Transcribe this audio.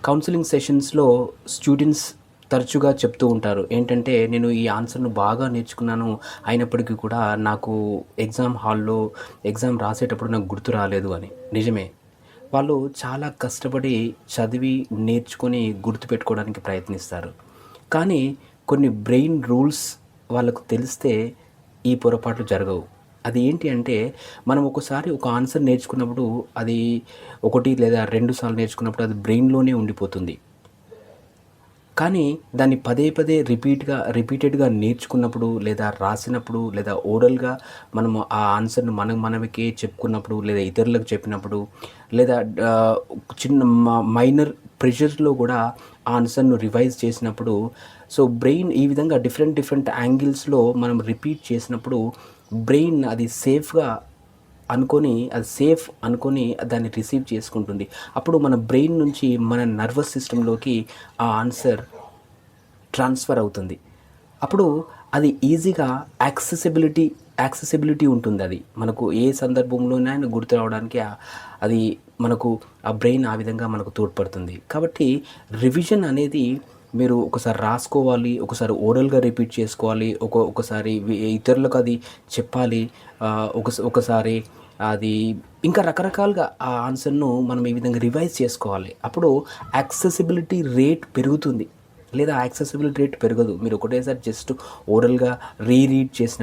Counselling సెషన్స్‌లో students తరచుగా చెప్తూ ఉంటారు. ఏంటంటే, "నేను ఈ ఆన్సర్‌ను బాగా నేర్చుకున్నాను. అయినప్పటికీ కూడా నాకు ఎగ్జామ్ హాల్‌లో ఎగ్జామ్ రాసేటప్పుడు నాకు గుర్తు రాలేదు" అని. నిజమే. వాళ్ళు చాలా కష్టపడి చదివి, నేర్చుకొని గుర్తుపెట్టుకోవడానికి ప్రయత్నిస్తారు. కానీ కొన్ని బ్రెయిన్ రూల్స్ వాళ్ళకు తెలిస్తే ఈ పొరపాట్లు జరగవు. అది ఏంటి అంటే, మనం ఒకసారి ఒక ఆన్సర్ నేర్చుకున్నప్పుడు అది 1 లేదా 2 సార్లు నేర్చుకున్నప్పుడు అది బ్రెయిన్‌లోనే ఉండిపోతుంది. కానీ దాన్ని పదే పదే రిపీటెడ్‌గా నేర్చుకున్నప్పుడు, లేదా రాసినప్పుడు, లేదా ఓరల్‌గా మనము ఆ ఆన్సర్‌ని మనకే చెప్పుకున్నప్పుడు, లేదా ఇతరులకు చెప్పినప్పుడు, లేదా ఆహ్, చిన్న మైనర్ ప్రెషర్స్‌లో గూడా ఆ ఆన్సర్‌ను రివైజ్ చేసినప్పుడు, సో, బ్రెయిన్ ఈ విధంగా డిఫరెంట్ డిఫరెంట్ యాంగిల్స్‌లో మనం రిపీట్ చేసినప్పుడు, బ్రెయిన్ అది సేఫ్ అనుకోని దాన్ని రిసీవ్ చేసుకుంటుంది. అప్పుడు మన బ్రెయిన్ నుంచి మన నర్వస్ సిస్టమ్‌లోకి ఆ ఆన్సర్ ట్రాన్స్‌ఫర్ అవుతుంది. అప్పుడు అది ఈజీగా యాక్సెసిబిలిటీ ఉంటుందది. మనకు ఏ సందర్భంలోనైనా గుర్తు రావడానికి అది మనకు ఆ బ్రెయిన్ ఆ విధంగా మనకు తోడ్పడుతుంది. కాబట్టి రివిజన్ అనేది మీరు ఒకసారి రాసుకోవాలి, ఒకసారి ఓరల్‌గా రిపీట్ చేసుకోవాలి, ఒకసారి ఇతరులకు అది చెప్పాలి. ఒకసారి అది ఇంకా రకరకాలుగా ఆ ఆన్సర్‌ను మనం ఈ విధంగా రివైజ్ చేసుకోవాలి. అప్పుడు యాక్సెసిబిలిటీ రేట్ పెరుగుతుంది. లేదా యాక్సెసిబిలిటీ రేట్ పెరగదు. మీరు ఒకటేసారి జస్ట్ ఓరల్‌గా రీడ్ చేసిన